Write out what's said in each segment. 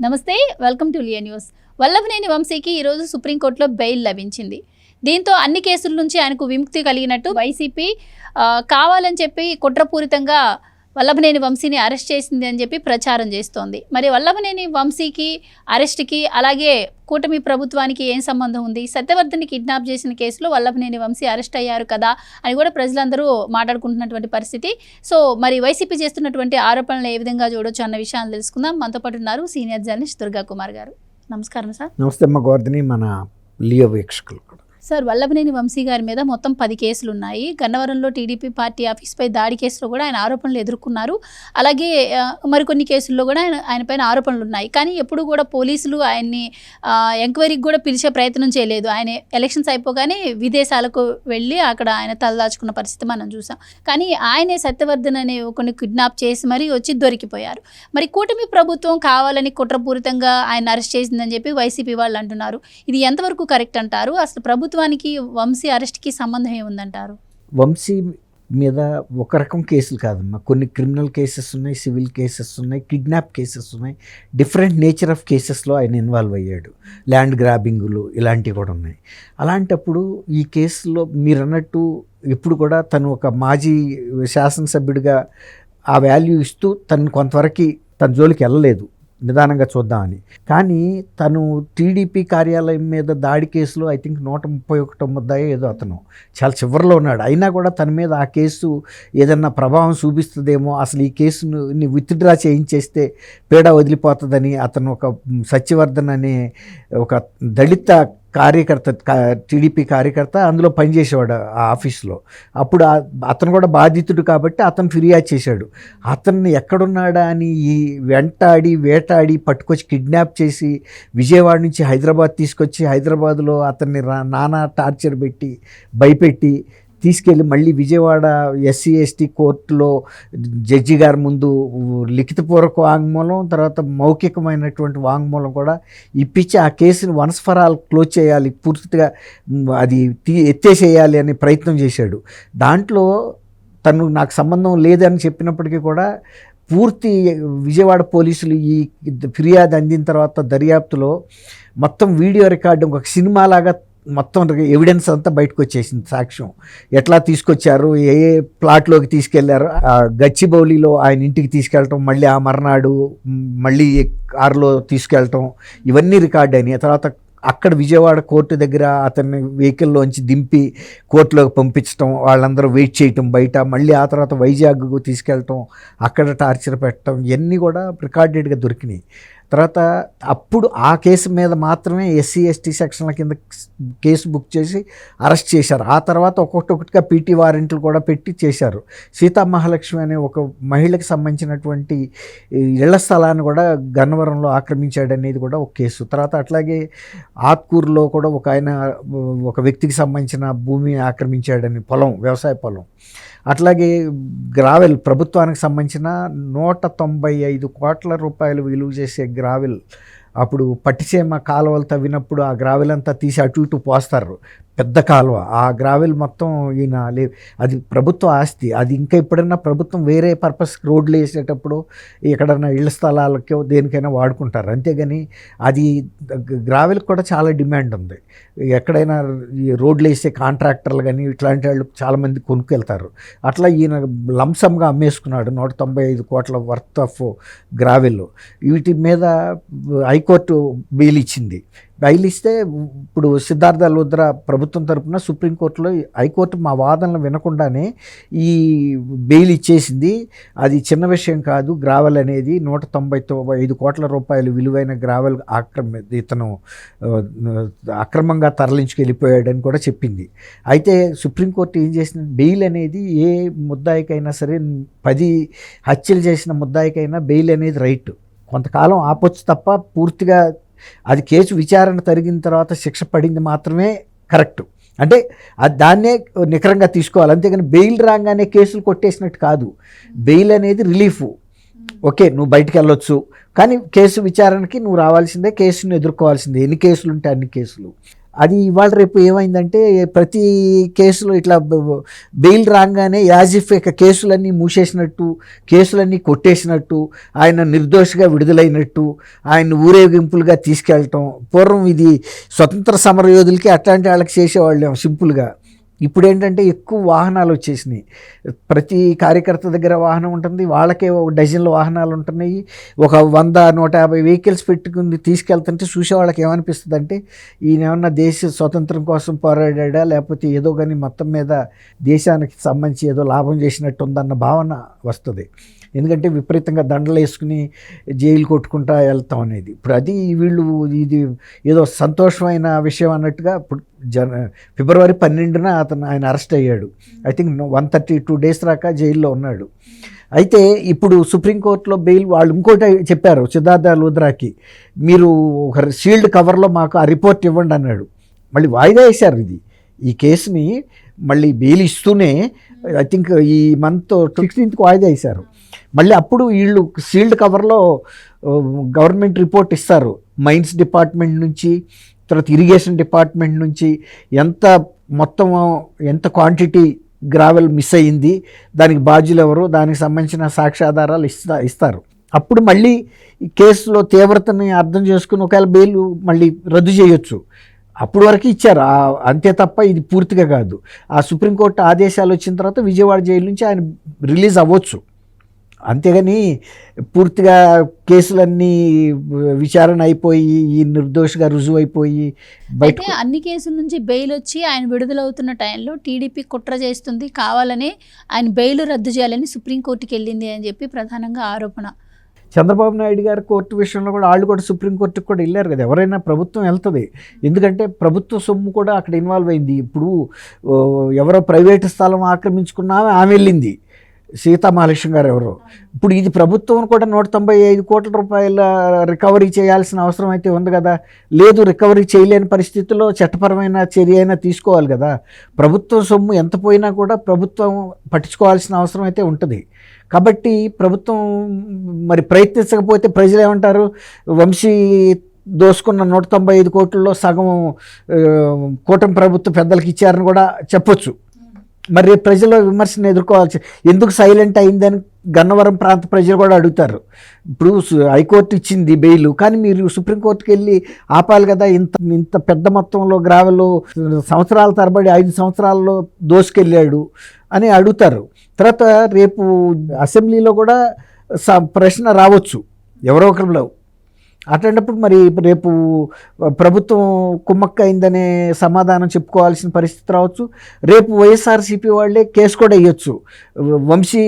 నమస్తే, welcome to Liya news. Vallabhaneni వంశీకి ఈరోజు సుప్రీంకోర్టులో బెయిల్ లభించింది. దీంతో అన్ని కేసుల నుంచి ఆయనకు విముక్తి కలిగినట్టు వైసీపీ కావాలని చెప్పి కుట్రపూరితంగా వల్లభనేని వంశీని అరెస్ట్ చేసింది అని చెప్పి ప్రచారం చేస్తోంది. మరి వల్లభనేని వంశీకి అరెస్ట్కి అలాగే కూటమి ప్రభుత్వానికి ఏం సంబంధం ఉంది? సత్యవర్ధన్ని కిడ్నాప్ చేసిన కేసులో వల్లభనేని వంశీ అరెస్ట్ అయ్యారు కదా అని కూడా ప్రజలందరూ మాట్లాడుకుంటున్నటువంటి పరిస్థితి. సో మరి వైసీపీ చేస్తున్నటువంటి ఆరోపణలు ఏ విధంగా చూడొచ్చు అన్న విషయాలు తెలుసుకుందాం. మనతో పాటు ఉన్నారు సీనియర్ జర్నలిస్ట్ దుర్గా కుమార్ గారు. నమస్కారం సార్. నమస్తే అమ్మ గోవర్ధని, మన లియో వీక్షకులు కూడా. సార్, వల్లభనేని వంశీ గారి మీద మొత్తం 10 కేసులు ఉన్నాయి. గన్నవరంలో టీడీపీ పార్టీ ఆఫీస్పై దాడి కేసులో కూడా ఆయన ఆరోపణలు ఎదుర్కొన్నారు. అలాగే మరికొన్ని కేసుల్లో కూడా ఆయన పైన ఆరోపణలు ఉన్నాయి. కానీ ఎప్పుడు కూడా పోలీసులు ఆయన్ని ఎంక్వైరీకి కూడా పిలిచే ప్రయత్నం చేయలేదు. ఆయన ఎలక్షన్స్ అయిపోగానే విదేశాలకు వెళ్ళి అక్కడ ఆయన తలదాచుకున్న పరిస్థితి మనం చూసాం. కానీ ఆయనే సత్యవర్ధన్ అనే కొన్ని కిడ్నాప్ చేసి మరీ వచ్చి దొరికిపోయారు. మరి కూటమి ప్రభుత్వం కావాలని కుట్రపూరితంగా ఆయన అరెస్ట్ చేసిందని చెప్పి వైసీపీ వాళ్ళు అంటున్నారు. ఇది ఎంతవరకు కరెక్ట్ అంటారు? అసలు ప్రభుత్వానికి వంశీ అరెస్ట్కి సంబంధం ఏముందంటారు? వంశీ మీద ఒక రకం కేసులు కాదమ్మా, కొన్ని క్రిమినల్ కేసెస్ ఉన్నాయి, సివిల్ కేసెస్ ఉన్నాయి, కిడ్నాప్ కేసెస్ ఉన్నాయి. డిఫరెంట్ నేచర్ ఆఫ్ కేసెస్లో ఆయన ఇన్వాల్వ్ అయ్యాడు. ల్యాండ్ గ్రాబింగులు ఇలాంటివి కూడా ఉన్నాయి. అలాంటప్పుడు ఈ కేసులో మీరు అన్నట్టు ఇప్పుడు కూడా తను ఒక మాజీ శాసనసభ్యుడిగా ఆ వాల్యూ ఇస్తూ తను కొంతవరకు తన జోలికి వెళ్ళలేదు, నిదానంగా చూద్దామని. కానీ తను టీడీపీ కార్యాలయం మీద దాడి కేసులో ఐ థింక్ 131 ముద్దాయో ఏదో అతను చాలా చివరిలో ఉన్నాడు. అయినా కూడా తన మీద ఆ కేసు ఏదన్నా ప్రభావం చూపిస్తుందేమో, అసలు ఈ కేసుని విత్డ్రా చేయించేస్తే పీడ వదిలిపోతుందని అతను ఒక సత్యవర్ధన్ అనే ఒక దళిత కార్యకర్త, టీడీపీ కార్యకర్త అందులో పనిచేసేవాడు ఆ ఆఫీస్లో. అప్పుడు అతను కూడా బాధితుడు కాబట్టి అతను ఫిర్యాదు చేశాడు. అతన్ని ఎక్కడున్నాడా అని ఈ వెంటాడి వేటాడి పట్టుకొచ్చి కిడ్నాప్ చేసి విజయవాడ నుంచి హైదరాబాద్ తీసుకొచ్చి హైదరాబాద్లో అతన్ని నానా టార్చర్ పెట్టి భయపెట్టి తీసుకెళ్ళి మళ్ళీ విజయవాడ ఎస్సీ ఎస్టీ కోర్టులో జడ్జి గారి ముందు లిఖితపూర్వక వాంగ్మూలం, తర్వాత మౌఖికమైనటువంటి వాంగ్మూలం కూడా ఇప్పించి ఆ కేసుని వన్స్ ఫర్ ఆల్ క్లోజ్ చేయాలి, పూర్తిగా అది ఎత్తేసేయాలి అని ప్రయత్నం చేశాడు. దాంట్లో తను నాకు సంబంధం లేదని చెప్పినప్పటికీ కూడా పూర్తి విజయవాడ పోలీసులు ఈ ఫిర్యాదు అందిన తర్వాత దర్యాప్తులో మొత్తం వీడియో రికార్డు ఒక సినిమాలాగా మొత్తం ఎవిడెన్స్ అంతా బయటకు వచ్చేసింది. సాక్ష్యం ఎట్లా తీసుకొచ్చారు, ఏ ఏ ప్లాట్లోకి తీసుకెళ్లారు, గచ్చిబౌలిలో ఆయన ఇంటికి తీసుకెళ్ళటం, మళ్ళీ ఆ మర్నాడు మళ్ళీ కారులో తీసుకెళ్ళటం, ఇవన్నీ రికార్డ్ అయినాయి. తర్వాత అక్కడ విజయవాడ కోర్టు దగ్గర అతన్ని వెహికల్లోంచి దింపి కోర్టులోకి పంపించడం, వాళ్ళందరూ వెయిట్ చేయటం బయట, మళ్ళీ ఆ తర్వాత వైజాగ్కు తీసుకెళ్ళటం, అక్కడ టార్చర్ పెట్టడం, ఇవన్నీ కూడా రికార్డెడ్గా దొరికినాయి. తర్వాత అప్పుడు ఆ కేసు మీద మాత్రమే ఎస్సీ ఎస్టీ సెక్షన్ల కింద కేసు బుక్ చేసి అరెస్ట్ చేశారు. ఆ తర్వాత ఒక్కొక్కటిగా పీటీ వారెంట్లు కూడా పెట్టి చేశారు. సీతామహాలక్ష్మి అనే ఒక మహిళకి సంబంధించినటువంటి ఇళ్ల స్థలాన్ని కూడా గన్నవరంలో ఆక్రమించాడనేది కూడా ఒక కేసు. తర్వాత అట్లాగే ఆత్కూరులో కూడా ఒక వ్యక్తికి సంబంధించిన భూమిని ఆక్రమించాడని, పొలం, వ్యవసాయ పొలం. అట్లాగే గ్రావెల్, ప్రభుత్వానికి సంబంధించిన 195 కోట్ల రూపాయలు విలువ చేసే గ్రావెల్, అప్పుడు పట్టిసీమ కాలువలు తవ్వినప్పుడు ఆ గ్రావెల్ అంతా తీసి అటు ఇటు పోస్తారు, పెద్ద కాలువ. ఆ గ్రావెల్ మొత్తం అది ప్రభుత్వ ఆస్తి. అది ఇంకా ఎప్పుడైనా ప్రభుత్వం వేరే పర్పస్ రోడ్లు వేసేటప్పుడు ఎక్కడన్నా ఇళ్ల స్థలాలకో దేనికైనా వాడుకుంటారు. అంతేగాని అది గ్రావెల్కి కూడా చాలా డిమాండ్ ఉంది. ఎక్కడైనా ఈ రోడ్లు వేసే కాంట్రాక్టర్లు కానీ ఇట్లాంటి వాళ్ళు చాలామంది కొనుక్కెళ్తారు. అట్లా ఈయన లంసంగా అమ్మేసుకున్నాడు 195 కోట్ల వర్త్ ఆఫ్ గ్రావెల్. వీటి మీద హైకోర్టు బెయిల్ ఇచ్చింది. బెయిల్ ఇస్తే ఇప్పుడు సిద్ధార్థ లుద్రా ప్రభుత్వం తరపున సుప్రీంకోర్టులో హైకోర్టు మా వాదనలు వినకుండానే ఈ బెయిల్ ఇచ్చేసింది. అది చిన్న విషయం కాదు, గ్రావెల్ అనేది 195 కోట్ల రూపాయలు విలువైన గ్రావెల్ ఇతను అక్రమంగా తరలించుకెళ్ళిపోయాడని కూడా చెప్పింది. అయితే సుప్రీంకోర్టు ఏం చేసింది, బెయిల్ అనేది ఏ ముద్దాయికైనా సరే, 10 హత్యలు చేసిన ముద్దాయికైనా బెయిల్ అనేది రైట్. కొంతకాలం ఆపొచ్చు తప్ప పూర్తిగా అది కేసు విచారణ జరిగిన తర్వాత శిక్ష పడింది మాత్రమే కరెక్ట్. అంటే దాన్నే నికరంగా తీసుకోవాలి. అంతేగాని బెయిల్ రాగానే కేసులు కొట్టేసినట్టు కాదు. బెయిల్ అనేది రిలీఫ్. ఓకే, నువ్వు బయటికి వెళ్ళొచ్చు, కానీ కేసు విచారణకి నువ్వు రావాల్సిందే, కేసును ఎదుర్కోవాల్సిందే. ఎన్ని కేసులు ఉంటే అన్ని కేసులు. అది ఇవాళ రేపు ఏమైందంటే ప్రతి కేసులో ఇట్లా బెయిల్ రాగానే యాజ్ ఇఫ్ ఇక కేసులన్నీ మూసేసినట్టు, కేసులన్నీ కొట్టేసినట్టు, ఆయన నిర్దోషిగా విడుదలైనట్టు, ఆయన ఊరేగింపులుగా తీసుకెళ్ళటం. పూర్వం ఇది స్వతంత్ర సమరయోధులకి అట్లాంటి వాళ్ళకి చేసేవాళ్ళం సింపుల్గా. ఇప్పుడు ఏంటంటే ఎక్కువ వాహనాలు వచ్చేసినాయి. ప్రతి కార్యకర్త దగ్గర వాహనం ఉంటుంది, వాళ్ళకే ఒక డజన్ల వాహనాలు ఉంటున్నాయి. ఒక 100-150 వెహికల్స్ పెట్టుకుని తీసుకెళ్తుంటే చూసే వాళ్ళకి ఏమనిపిస్తుంది అంటే ఈయన ఏమన్నా దేశ స్వతంత్రం కోసం పోరాడా, లేకపోతే ఏదో కానీ మొత్తం మీద దేశానికి సంబంధించి ఏదో లాభం చేసినట్టు ఉందన్న భావన వస్తుంది. ఎందుకంటే విపరీతంగా దండలు వేసుకుని జైలు కొట్టుకుంటా వెళ్తాం అనేది. ఇప్పుడు అది వీళ్ళు ఇది ఏదో సంతోషమైన విషయం అన్నట్టుగా. ఇప్పుడు ఫిబ్రవరి 12న ఆయన అరెస్ట్ అయ్యాడు. ఐ థింక్ 132 days దాకా జైల్లో ఉన్నాడు. అయితే ఇప్పుడు సుప్రీంకోర్టులో బెయిల్ వాళ్ళు ఇంకోటి చెప్పారు సిద్ధార్థ లూథ్రాకి, మీరు ఒక షీల్డ్ కవర్లో మాకు ఆ రిపోర్ట్ ఇవ్వండి అన్నాడు. మళ్ళీ వాయిదా వేశారు ఈ కేసుని. మళ్ళీ బెయిల్ ఇస్తూనే ఐ థింక్ ఈ మంత్ 16th వాయిదా వేశారు. మళ్ళీ అప్పుడు వీళ్ళు సీల్డ్ కవర్లో గవర్నమెంట్ రిపోర్ట్ ఇస్తారు, మైన్స్ డిపార్ట్మెంట్ నుంచి, తర్వాత ఇరిగేషన్ డిపార్ట్మెంట్ నుంచి ఎంత క్వాంటిటీ గ్రావెల్ మిస్ అయ్యింది, దానికి బాధ్యులు ఎవరు, దానికి సంబంధించిన సాక్ష్యాధారాలు ఇస్తారు. అప్పుడు మళ్ళీ ఈ కేసులో తీవ్రతని అర్థం చేసుకుని ఒకవేళ బెయిల్ మళ్ళీ రద్దు చేయొచ్చు. అప్పుడు వరకు ఇచ్చారు అంతే తప్ప ఇది పూర్తిగా కాదు. ఆ సుప్రీంకోర్టు ఆదేశాలు వచ్చిన తర్వాత విజయవాడ జైలు నుంచి ఆయన రిలీజ్ అవ్వచ్చు. అంతేగాని పూర్తిగా కేసులన్నీ విచారణ అయిపోయి ఈ నిర్దోషిగా రుజువు అయిపోయి అయితే అన్ని కేసుల నుంచి బెయిల్ వచ్చి ఆయన విడుదలవుతున్న టైంలో టీడీపీ కుట్ర చేస్తుంది, కావాలని ఆయన బెయిల్ రద్దు చేయాలని సుప్రీంకోర్టుకి వెళ్ళింది అని చెప్పి ప్రధానంగా ఆరోపణ. చంద్రబాబు నాయుడు గారు కోర్టు విషయంలో కూడా వాళ్ళు కూడా సుప్రీంకోర్టుకి కూడా వెళ్ళారు కదా. ఎవరైనా ప్రభుత్వం వెళ్తుంది, ఎందుకంటే ప్రభుత్వ సొమ్ము కూడా అక్కడ ఇన్వాల్వ్ అయింది. ఇప్పుడు ఎవరో ప్రైవేటు స్థలం ఆక్రమించుకున్నా ఆమె వెళ్ళింది, సీతామహాలక్ష్మి గారు ఎవరో. ఇప్పుడు ఇది ప్రభుత్వం కూడా 195 కోట్ల రూపాయల రికవరీ చేయాల్సిన అవసరం అయితే ఉంది కదా. లేదు, రికవరీ చేయలేని పరిస్థితుల్లో చట్టపరమైన చర్య అయినా తీసుకోవాలి కదా. ప్రభుత్వ సొమ్ము ఎంత పోయినా కూడా ప్రభుత్వం పట్టించుకోవాల్సిన అవసరం అయితే ఉంటుంది. కాబట్టి ప్రభుత్వం మరి ప్రయత్నించకపోతే ప్రజలు ఏమంటారు, వంశీ దోసుకున్న 195 కోట్లలో సగం కూటమి ప్రభుత్వ పెద్దలకు ఇచ్చారని కూడా చెప్పొచ్చు. మరి ప్రజల విమర్శను ఎదుర్కోవాల్సి, ఎందుకు సైలెంట్ అయిందని గన్నవరం ప్రాంత ప్రజలు కూడా అడుగుతారు. ఇప్పుడు హైకోర్టు ఇచ్చింది బెయిల్, కానీ మీరు సుప్రీంకోర్టుకి వెళ్ళి ఆపాలి కదా. ఇంత పెద్ద మొత్తంలో గ్రావెలు సంవత్సరాల తరబడి 5 సంవత్సరాల్లో దోసుకెళ్ళాడు అని అడుగుతారు. తర్వాత రేపు అసెంబ్లీలో కూడా ప్రశ్న రావచ్చు ఎవరో ఒకరిలో. అట్లాంటప్పుడు మరి రేపు ప్రభుత్వం కుమ్మక్క అయిందనే సమాధానం చెప్పుకోవాల్సిన పరిస్థితి రావచ్చు. రేపు వైఎస్ఆర్సీపీ వాళ్ళే కేసు కూడా వేయొచ్చు. వంశీ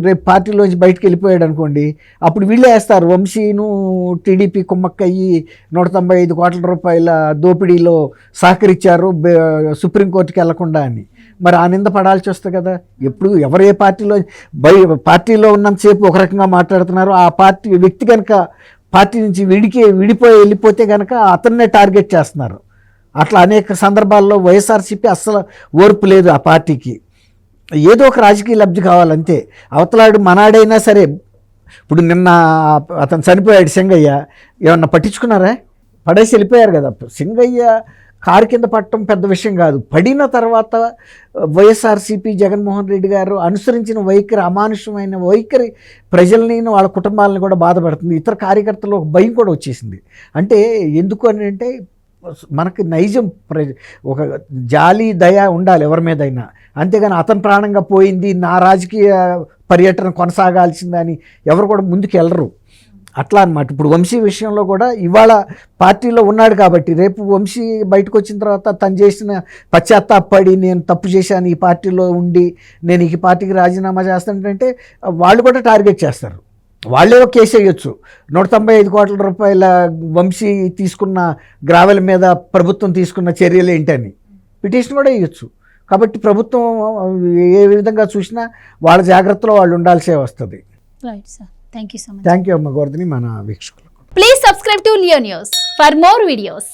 రేపు పార్టీలోంచి బయటకు వెళ్ళిపోయాడు అనుకోండి, అప్పుడు వీళ్ళే వేస్తారు వంశీను టీడీపీ కుమ్మక్క అయ్యి 195 కోట్ల రూపాయల దోపిడీలో సహకరించారు సుప్రీంకోర్టుకి వెళ్లకుండా అని. మరి ఆ నింద పడాల్సి వస్తుంది కదా. ఎప్పుడు ఎవరే పార్టీలో ఉన్నంతసేపు ఒక రకంగా మాట్లాడుతున్నారు, ఆ పార్టీ వ్యక్తి కనుక పార్టీ నుంచి వెళ్ళిపోతే కనుక అతన్నే టార్గెట్ చేస్తున్నారు. అట్లా అనేక సందర్భాల్లో వైఎస్ఆర్సీపీ అస్సలు ఓర్పు లేదు ఆ పార్టీకి. ఏదో ఒక రాజకీయ లబ్ధి కావాలంతే. అవతలాడు మనాడైనా సరే. ఇప్పుడు నిన్న అతను చనిపోయాడు సింగయ్య, ఏమన్నా పట్టించుకున్నారా? పడేసి వెళ్ళిపోయారు కదా. సింగయ్య కారు కింద పట్టడం పెద్ద విషయం కాదు. పడిన తర్వాత వైఎస్ఆర్సీపీ జగన్మోహన్ రెడ్డి గారు అనుసరించిన వైఖరి, అమానుషమైన వైఖరి ప్రజల్ని వాళ్ళ కుటుంబాలను కూడా బాధపడుతుంది. ఇతర కార్యకర్తలు ఒక భయం కూడా వచ్చేసింది. అంటే ఎందుకు అని అంటే మనకి నైజం ఒక జాలి దయ ఉండాలి ఎవరి మీదైనా. అంతేగాని అతని ప్రాణంగా పోయింది, నా రాజకీయ పర్యటన కొనసాగాల్సిందని ఎవరు కూడా ముందుకు వెళ్ళరు. అట్లా అన్నమాట. ఇప్పుడు వంశీ విషయంలో కూడా ఇవాళ పార్టీలో ఉన్నాడు కాబట్టి రేపు వంశీ బయటకు వచ్చిన తర్వాత తను చేసిన పశ్చాత్తాపడి నేను తప్పు చేశాను, ఈ పార్టీలో ఉండి నేను ఈ పార్టీకి రాజీనామా చేస్తానంటే వాళ్ళు కూడా టార్గెట్ చేస్తారు. వాళ్ళే ఒక కేసు వేయొచ్చు. 195 కోట్ల రూపాయల వంశీ తీసుకున్న గ్రావెల్ మీద ప్రభుత్వం తీసుకున్న చర్యలు ఏంటని పిటిషన్ కూడా వేయొచ్చు. కాబట్టి ప్రభుత్వం ఏ విధంగా చూసినా వాళ్ళ జాగ్రత్తలో వాళ్ళు ఉండాల్సే వస్తుంది. Right sir, thank you so much. Thank you అమ్మ గోవర్ధని, మన వీక్షకులకు. Please subscribe to Leo news for more videos.